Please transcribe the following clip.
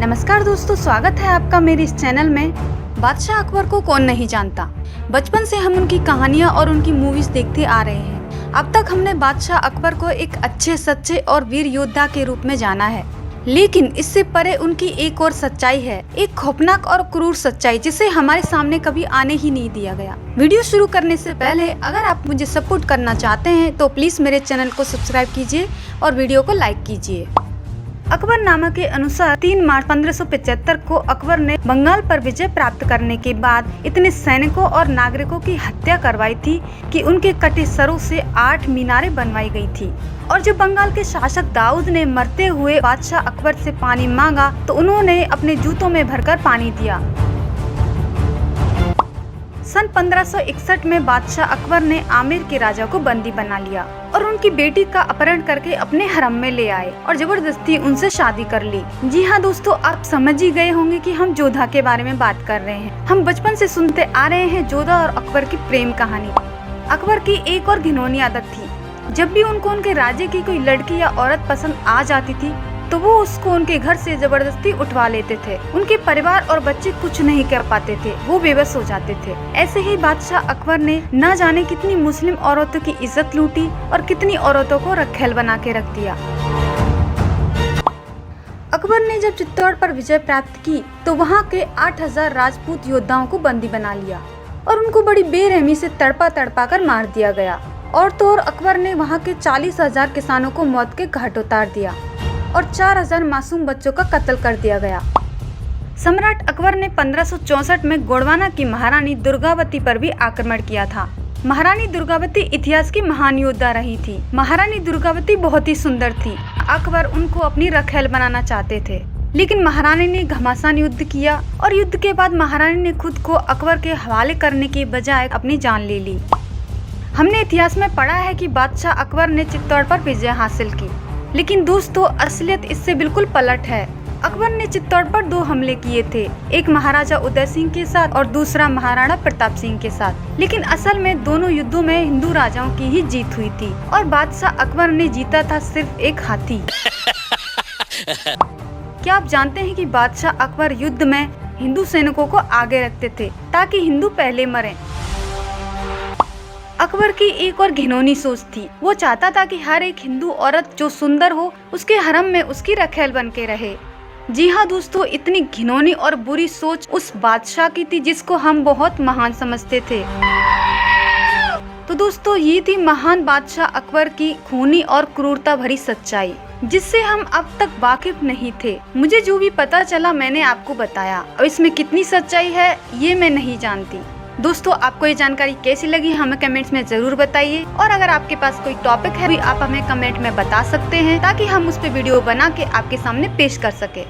नमस्कार दोस्तों, स्वागत है आपका मेरे इस चैनल में। बादशाह अकबर को कौन नहीं जानता। बचपन से हम उनकी कहानियां और उनकी मूवीज देखते आ रहे हैं। अब तक हमने बादशाह अकबर को एक अच्छे, सच्चे और वीर योद्धा के रूप में जाना है, लेकिन इससे परे उनकी एक और सच्चाई है, एक खौफनाक और क्रूर सच्चाई जिसे हमारे सामने कभी आने ही नहीं दिया गया। वीडियो शुरू करने से पहले अगर आप मुझे सपोर्ट करना चाहते हैं तो प्लीज मेरे चैनल को सब्सक्राइब कीजिए और वीडियो को लाइक कीजिए। अकबरनामा के अनुसार 3 मार्च 1575 को अकबर ने बंगाल पर विजय प्राप्त करने के बाद इतने सैनिकों और नागरिकों की हत्या करवाई थी कि उनके कटे सरों से 8 मीनारें बनवाई गई थी। और जब बंगाल के शासक दाऊद ने मरते हुए बादशाह अकबर से पानी मांगा तो उन्होंने अपने जूतों में भरकर पानी दिया। सन 1561 में बादशाह अकबर ने आमेर के राजा को बंदी बना लिया और उनकी बेटी का अपहरण करके अपने हरम में ले आए और जबरदस्ती उनसे शादी कर ली। जी हाँ दोस्तों, आप समझ ही गए होंगे कि हम जोधा के बारे में बात कर रहे हैं। हम बचपन से सुनते आ रहे हैं जोधा और अकबर की प्रेम कहानी। अकबर की एक और घिनौनी आदत थी, जब भी उनको उनके राज्य की कोई लड़की या औरत पसंद आ जाती थी तो वो उसको उनके घर से जबरदस्ती उठवा लेते थे। उनके परिवार और बच्चे कुछ नहीं कर पाते थे, वो बेबस हो जाते थे। ऐसे ही बादशाह अकबर ने न जाने कितनी मुस्लिम औरतों की इज्जत लूटी और कितनी औरतों को रखेल बना के रख दिया। अकबर ने जब चित्तौड़ पर विजय प्राप्त की तो वहाँ के 8000 राजपूत योद्धाओं को बंदी बना लिया और उनको बड़ी बेरहमी से तड़पा तड़पा कर मार दिया गया। और तो और अकबर ने वहाँ के 40,000 किसानों को मौत के घाट उतार दिया और 4000 मासूम बच्चों का कत्ल कर दिया गया। सम्राट अकबर ने 1564 में गोंडवाना की महारानी दुर्गावती पर भी आक्रमण किया था। महारानी दुर्गावती इतिहास की महान योद्धा रही थी। महारानी दुर्गावती बहुत ही सुंदर थी। अकबर उनको अपनी रखेल बनाना चाहते थे, लेकिन महारानी ने घमासान युद्ध किया और युद्ध के बाद महारानी ने खुद को अकबर के हवाले करने के बजाय अपनी जान ले ली। हमने इतिहास में पढ़ा है कि बादशाह अकबर ने चित्तौड़ पर विजय हासिल की, लेकिन दोस्तों असलियत इससे बिल्कुल पलट है। अकबर ने चित्तौड़ पर 2 हमले किए थे, एक महाराजा उदय सिंह के साथ और दूसरा महाराणा प्रताप सिंह के साथ। लेकिन असल में दोनों युद्धों में हिंदू राजाओं की ही जीत हुई थी और बादशाह अकबर ने जीता था सिर्फ एक हाथी। क्या आप जानते हैं कि बादशाह अकबर युद्ध में हिंदू सैनिकों को आगे रखते थे ताकि हिंदू पहले मरें। अकबर की एक और घिनौनी सोच थी, वो चाहता था कि हर एक हिंदू औरत जो सुंदर हो उसके हरम में उसकी रखेल बन के रहे। जी हाँ दोस्तों, इतनी घिनौनी और बुरी सोच उस बादशाह की थी जिसको हम बहुत महान समझते थे। तो दोस्तों ये थी महान बादशाह अकबर की खूनी और क्रूरता भरी सच्चाई, जिससे हम अब तक वाकिफ नहीं थे। मुझे जो भी पता चला मैंने आपको बताया, और इसमें कितनी सच्चाई है ये मैं नहीं जानती। दोस्तों आपको ये जानकारी कैसी लगी हमें कमेंट्स में जरूर बताइए, और अगर आपके पास कोई टॉपिक है भी आप हमें कमेंट में बता सकते हैं ताकि हम उस पे वीडियो बना के आपके सामने पेश कर सके।